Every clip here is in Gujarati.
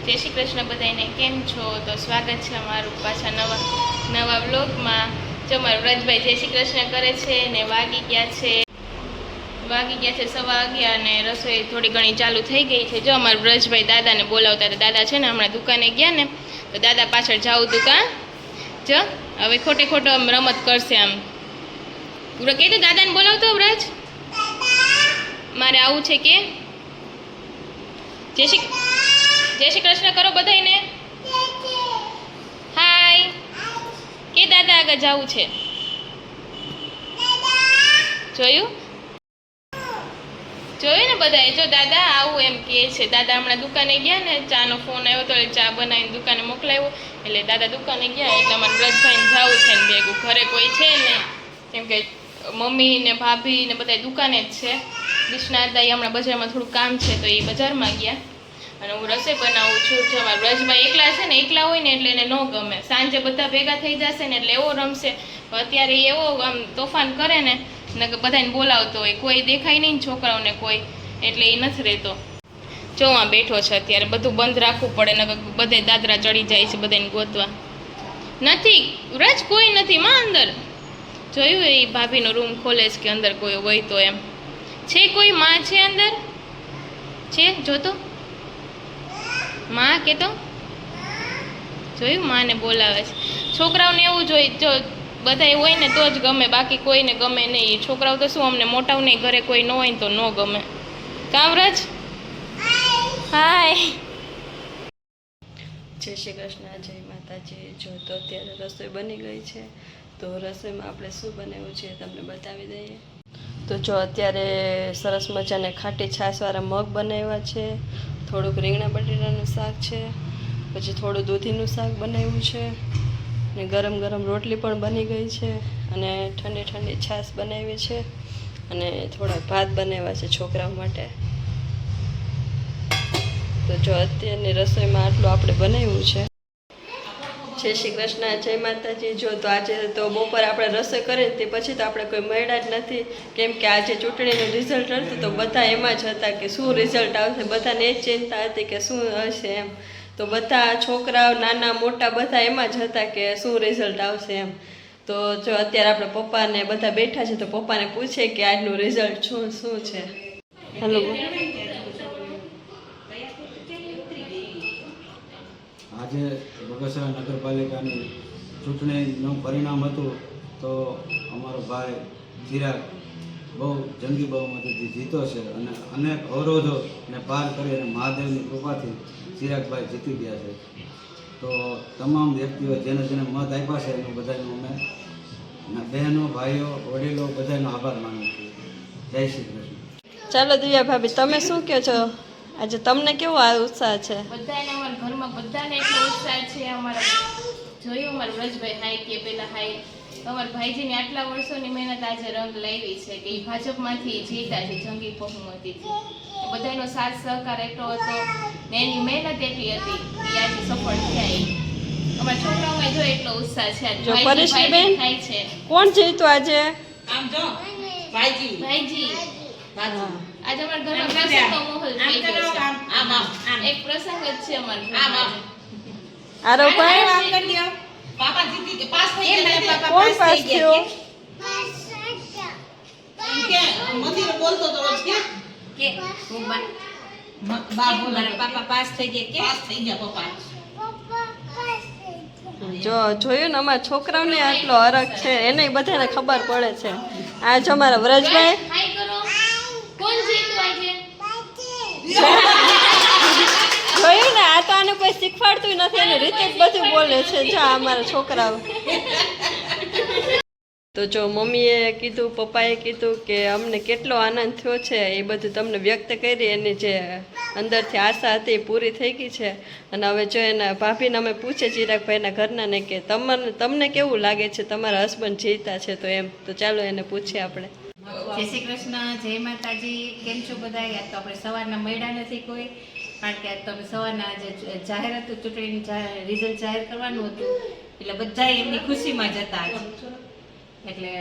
જય શ્રી કૃષ્ણ બધાને, કેમ છો? તો સ્વાગત છે અમારું પાછા નવા વ્લોગમાં. જો મારું વ્રજભાઈ જય શ્રી કૃષ્ણ કરે છે ને વાગી ગયા છે 11:15 અને રસોઈ થોડી ઘણી ચાલુ થઈ ગઈ છે. જો અમારા વ્રજભાઈ દાદાને બોલાવતા હતા. દાદા છે ને હમણાં દુકાને ગયા ને, તો દાદા પાછળ જાઉં દુકાન. જો હવે ખોટે ખોટો આમ રમત કરશે. આમ પૂરો કહી દો દાદાને બોલાવતો. વ્રજ મારે આવું છે કે જય શ્રી કૃષ્ણ કરો બધાને. હાય કે દાદા આગળ જવું છે. જોયું ને બધાએ. જો દાદા આવું એમ કહે છે. દાદા હમણાં દુકાને ગયા ને, ચાનો ફોન આવ્યો તો ચા બનાવીને દુકાને મોકલાવ્યો. એટલે દાદા દુકાને ગયા એટલે અમારે વ્રજભાઈને જવું છે ને ભેગું. ઘરે કોઈ છે ને, કેમ કે મમ્મી ને ભાભી ને બધા દુકાને જ છે. કૃષ્ણા હતા એ હમણાં બજારમાં થોડું કામ છે તો એ બજારમાં ગયા. અને હું રસોઈ બનાવું છું. જો અમારા વ્રજભાઈ એકલા છે ને, એકલા હોય ને એટલે એને ન ગમે. સાંજે બધા ભેગા થઈ જશે ને એટલે એવો રમશે. અત્યારે એવો આમ તોફાન કરે ને બધાને બોલાવતો હોય, કોઈ દેખાય નહીં છોકરાઓને કોઈ, એટલે એ નથી રહેતો. જો આ બેઠો છે. અત્યારે બધું બંધ રાખવું પડે ને બધે દાદરા ચડી જાય છે બધાને ગોતવા. નથી વ્રજ કોઈ નથી માં અંદર. જોયું એ ભાભીનો રૂમ ખોલે છે કે અંદર કોઈ હોય તો એમ છે. કોઈ માં છે અંદર છે? જોતો માં કે તો જોયું માને બોલાવે છે. છોકરાઓને એવું જોઈએ, જો બધા હોય ને તો જ ગમે, બાકી કોઈને ગમે નહીં. છોકરાઓ તો શું, અમને મોટાઓને ઘરે કોઈ ન હોય તો ન ગમે. કામરાજ હાય. જય શ્રી કૃષ્ણ, જય માતાજી. જો તો અત્યારે રસોઈ બની ગઈ છે. તો રસોઈમાં આપણે શું બનાવ્યું છે તમને બતાવી દઈએ. તો જો અત્યારે સરસ મજાને ખાટી છાશવાળા મગ બનાવ્યા છે. થોડુંક રીંગણા બટેટાનું શાક છે. પછી થોડું દૂધીનું શાક બનાવ્યું છે. ને ગરમ ગરમ રોટલી પણ બની ગઈ છે. અને ઠંડી ઠંડી છાશ બનાવી છે. અને થોડા ભાત બનાવ્યા છે છોકરાઓ માટે. તો જો અત્યારની રસોઈમાં આટલું આપણે બનાવ્યું છે. જય શ્રી કૃષ્ણ, જય માતાજી. જો તો આજે તો બપોરે આપણે રસોઈ કરીએ તે પછી તો આપણે કોઈ મળ્યા જ નથી. કેમ કે આજે ચૂંટણીનું રિઝલ્ટ હતું તો બધા એમાં જ હતા કે શું રિઝલ્ટ આવશે. બધાને એ જ ચિંતા હતી કે શું હશે એમ. તો બધા છોકરાઓ નાના મોટા બધા એમાં જ હતા કે શું રિઝલ્ટ આવશે એમ. તો જો અત્યારે આપણે પપ્પાને બધા બેઠા છે તો પપ્પાને પૂછે કે આજનું રિઝલ્ટ શું છે. હેલો, આજે બગસરા નગરપાલિકાની ચૂંટણીનું પરિણામ હતું તો અમારો ભાઈ ચિરાગ બહુ જંગી બહુમતીથી જીતો છે. અને અનેક અવરોધોને પાર કરી અને મહાદેવની કૃપાથી ચિરાગભાઈ જીતી ગયા છે. તો તમામ વ્યક્તિઓ જેને જેને મત આપ્યા છે એનું બધાનું અમે બહેનો ભાઈઓ વડીલો બધાનો આભાર માનું છું. જય શ્રી કૃષ્ણ. ચાલો દિવ્યા ભાભી, તમે શું કહો છો? આજે તમને કેવો આ ઉત્સાહ છે? બધાને અમારા ઘરમાં બધાને એટલો ઉત્સાહ છે. અમારા જોયું અમારા વ્રજભાઈ હાય કે પેલા હાય. અમારા ભાઈજીની આટલા વર્ષોની મહેનત આજે રંગ લાવી છે કે એ ભાજપમાંથી જીતા છે જંગી બહુમતીથી. બધાનો સાથ સહકાર એટલો હતો ને એની મહેનત એટલી હતી કે આજે સફળ થયા. અમારા છોકરાઓમાં જો એટલો ઉત્સાહ છે. જો પરેશબેન થાય છે. કોણ જીત્યું આજે? આમ જો ભાઈજી આજે અમારા ઘરમાં પ્રસંગનો માહોલ થઈ ગયો છે. એક પ્રસંગ જ છે અમારા ઘરમાં. આરોભાઈ આમ કરી લ્યો. પાપા જીતી કે પાસ થઈ ગયા. કોણ પાસ થયો? કે મંદિરે બોલતો તો રોજ કે હું બા બોલા પાપા પાસ થઈ ગયા કે પાસ થઈ ગયા પપ્પા. જો જોયું ને અમારા છોકરાઓને આટલો હરખ છે, એને બધાને ખબર પડે છે. આજ અમારા વ્રજભાઈ હાય કરો. કોણ જીત્યું આજે? જોયું ને, આ તો આને કોઈ શીખવાડતું નથી, એની રીતે જ બધું બોલે છે. જો આ અમારા છોકરાઓ. તો જો મમ્મીએ કીધું, પપ્પાએ કીધું કે અમને કેટલો આનંદ થયો છે એ બધું તમને વ્યક્ત કરી. એની જે અંદરથી આશા હતી એ પૂરી થઈ ગઈ છે. અને હવે જો એના ભાભીને અમે પૂછે ચિરાગભાઈના ઘરનાને કે તમને કેવું લાગે છે તમારા હસબન્ડ જીતા છે તો એમ. તો ચાલો એને પૂછીએ આપણે. જય શ્રી કૃષ્ણ, જય માતાજી. કેમ છો બધા? યાદ તો આપણે સવારના મળ્યા નથી કોઈ, કારણ કે આજ તો અમે સવારના જે જાહેર હતું ચૂંટણીનું રિઝલ્ટ જાહેર કરવાનું હતું એટલે બધા એમની ખુશીમાં જતા આજે. એટલે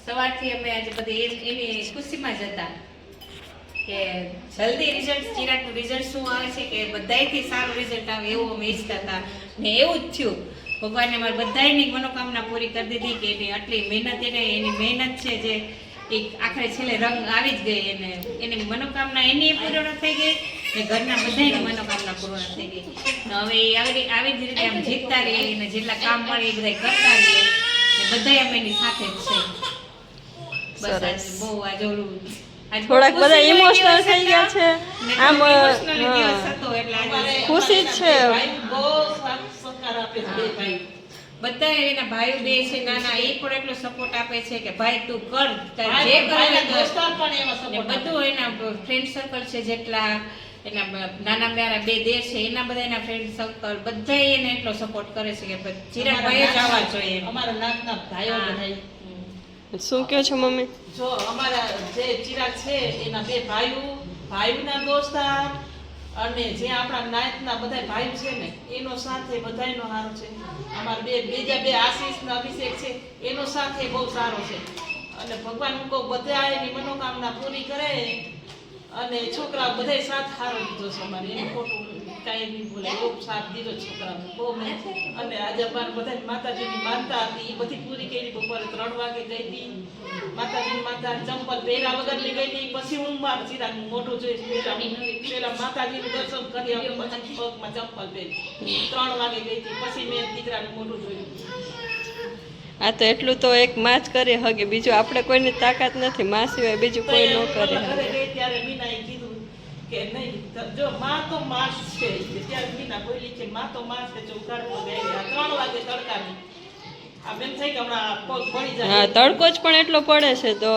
સવારથી અમે આજે બધી એની ખુશીમાં જ હતા કે જલ્દી રિઝલ્ટ ચિરાગનું રિઝલ્ટ શું આવે છે કે બધાયથી સારું રિઝલ્ટ આવે એવું અમે ઈચ્છતા હતા ને એવું જ થયું. ભગવાને અમારે બધાયની મનોકામના પૂરી કરી દીધી કે એની આટલી મહેનત એની મહેનત છે જે એક આખરે છેલ્લે રંગ આવી જ ગઈ એને એની મનોકામના એની પૂર્ણ થઈ ગઈ ને ઘરના બધાની મનોકામના પૂર્ણ થઈ ગઈ. ને હવે આવી જ રીતે આમ જીતતા રહીએ અને જેટલા કામ મળે એ બધા કરતા રહીએ ને બધાય અમે એની સાથે જ છે. બસ આજે બહુ આજે ઓલું થોડાક બધા ઇમોશનલ થઈ ગયા છે. આમ દિવસ હતો એટલે આજે ખુશી જ છે. બહુ સાથ સહકાર આપે છે બે ભાઈ. બધા એના ભાઈઓ બે છે નાના એ પણ એટલો સપોર્ટ આપે છે કે ભાઈ તું કર તારે જે ભાઈ- ભાઈના કરવું હોય દોસ્તાર પણ એવા કર. ને support આપે. બધું એના ફ્રેન્ડ સર્કલ છે જેટલા એના નાના મારા બે દેર છે એના બધા એના ફ્રેન્ડ સર્કલ બધા એને એટલો સપોર્ટ કરે છે કે ચિરાગભાઈ જ આવવા જોઈએ એમ. અમારા નાતના ભાઈઓ હા. બધાય. શું કહો છો મમ્મી? જો અમારા જે ચિરાગ છે એના બે ભાઈઓના દોસ્તાર અને જે આપણા નાયતના બધા ભાઈઓ છે ને એનો સાથે બધાયનો સારો છે. અમારા બીજા બે આશીષ ને અભિષેક છે એનો સાથે બહુ સારો છે. અને ભગવાન હું કહું બધા એની મનોકામના પૂરી કરે અને છોકરા બધાય સાથ સારો દીધો છે અમારે એનું ખોટું કાંઈ નહીં બોલે એવો સાથ દીધો છોકરાને બહુ મેં. અને આજે અમારે બધા માતાજીની માનતા હતી એ બધી પૂરી કરી. બપોરે 3 વાગે ગઈ હતી માતાજીની માનતા ચંપલ પહેર્યા વગરની ગઈ હતી. પછી હું મારા ચિરાગનું મોઢું જોઈશ પેલા માતાજીનું દર્શન કરી આવ્યો પછી પગમાં ચંપલ પહેરી 3 વાગે ગઈ હતી. પછી મેં દીકરાનું મોઢું જોયું. આ તો એટલું તો એક માં જ કરી હગે, બીજું આપણે કોઈની તાકાત નથી. માં સિવાય બીજું કોઈ ન કરે ઘરે હગે. ગઈ ત્યારે મીનાએ કીધું કે નહીં જો માં તો માં જ છે. ત્યારે મીના બોલી કે માં તો માં છે. જો ઉઘાડ પર ગઈ 3 વાગે તડકાની આ બેન થઈ કે હમણાં પગ પડી જાય. હા, તડકો જ પણ એટલો પડે છે તો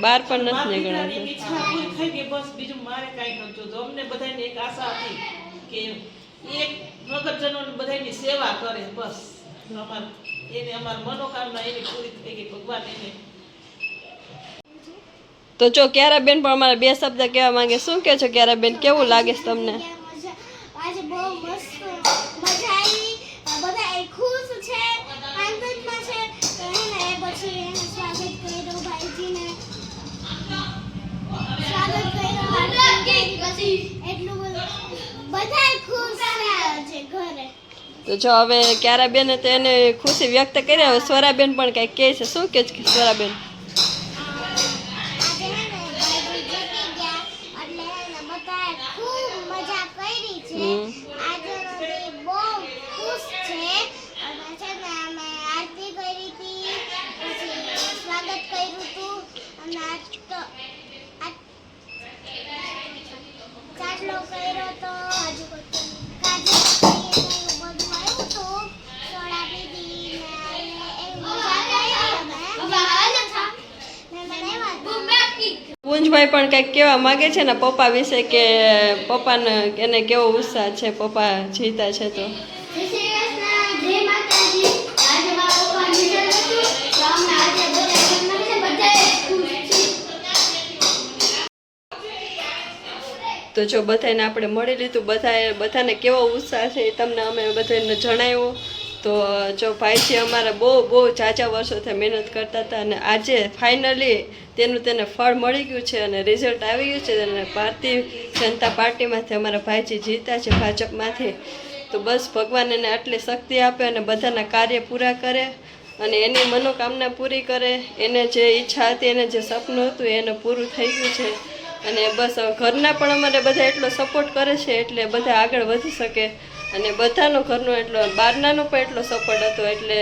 બહાર પણ મારા નથી દીકરાની નીકળાતું. ઈચ્છા પૂરી થઈ ગઈ બસ બીજું મારે કાંઈ નહોતું જોતું. અમને બધાને એક આશા હતી કે એક નગરજનોને બધાની સેવા કરે બસ. અમારી મનોકામના એની પૂરી થઈ ગઈ. ભગવાન એને તો જો ક્યારાબેન પણ અમારા 2 શબ્દ કહેવા માંગે. શું કહો છો ક્યારાબેન, કેવું લાગે છે તમને? આજે બહુ મસ્ત મજા આવી. બધા ખુશ છે, આનંદમાં છે. તો એને એ પછી એને સ્વાગત કર્યું ભાઈજીને. સ્વાગત કર્યું પછી એટલું બધું બધા ખુશ છે ઘરે. તો જો હવે ક્યારાબેન તો એને ખુશી વ્યક્ત કરી. હવે સ્વરાબેન પણ કંઈક કહે છે. શું કહે છે સ્વરાબેન? આજે હે ને ભાઈજી જીતી ગયા એટલે એને બધાએ ખૂબ મજા કરી છે. આજે નદી બહુ ખુશ છે અને છે ને અમે આરતી કરી હતી પછી સ્વાગત કર્યું હતું અને આજ તો ચાટલો કર્યો તો હજુ કાજુ બધું આવ્યું હતું સોડા પીધી ને એવી મજા કરી અમે પૂંજભાઈ પણ કંઈક કહેવા માંગે છે ને પપ્પા વિશે કે પપ્પાને એને કેવો ઉત્સાહ છે પપ્પા જીતા છે તો. તો જો બધાને આપણે મળી લીધું. બધાને કેવો ઉત્સાહ છે એ તમને અમે બધાને જણાવ્યો. તો જો ભાઈજી અમારા બહુ ઝાઝા વર્ષોથી મહેનત કરતા હતા અને આજે ફાઇનલી તેને ફળ મળી ગયું છે અને રિઝલ્ટ આવી ગયું છે. અને ભારતીય જનતા પાર્ટીમાંથી અમારા ભાઈજી જીતા છે, ભાજપમાંથી. તો બસ ભગવાન એને આટલી શક્તિ આપે અને બધાના કાર્ય પૂરા કરે અને એની મનોકામના પૂરી કરે. એને જે ઈચ્છા હતી, એને જે સપનું હતું એનું પૂરું થઈ ગયું છે. અને બસ ઘરના પણ અમારે બધા એટલો સપોર્ટ કરે છે એટલે બધા આગળ વધી શકે. અને બધાનો ઘરનો એટલો બહારનાનો પણ એટલો સપોર્ટ હતો એટલે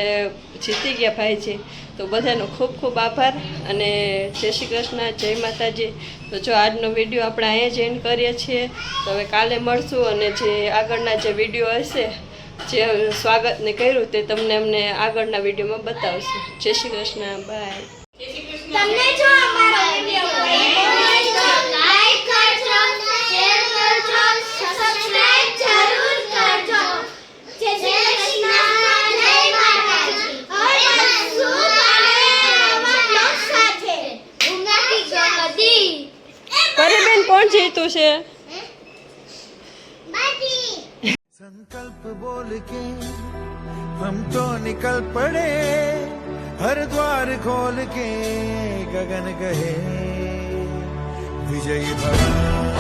જીતી ગયા ભાઈજી. તો બધાનો ખૂબ ખૂબ આભાર અને જય શ્રી કૃષ્ણ, જય માતાજી. તો જો આજનો વિડીયો આપણે અહીંયા જ એન્ડ કરીએ છીએ. તો હવે કાલે મળશું અને જે આગળના જે વિડીયો હશે જે સ્વાગતને કર્યું તે તમને અમને આગળના વિડીયોમાં બતાવશું. જય શ્રી કૃષ્ણ, બાય. તમને જો અમારો વિડિયો ગમ્યો હોય તો લાઈક કરજો, શેર કરજો, સબસ્ક્રાઇબ જરૂર કરજો. જય શ્રી કૃષ્ણ, જય માતાજી. હવે શું કરે અમારા સાથે ઉંગાકી ગગદી પરીબેન કોણ જીતું છે? બાજી संकल्प बोल के हम तो निकल पड़े, हर द्वार खोल के गगन कहे विजयी भव।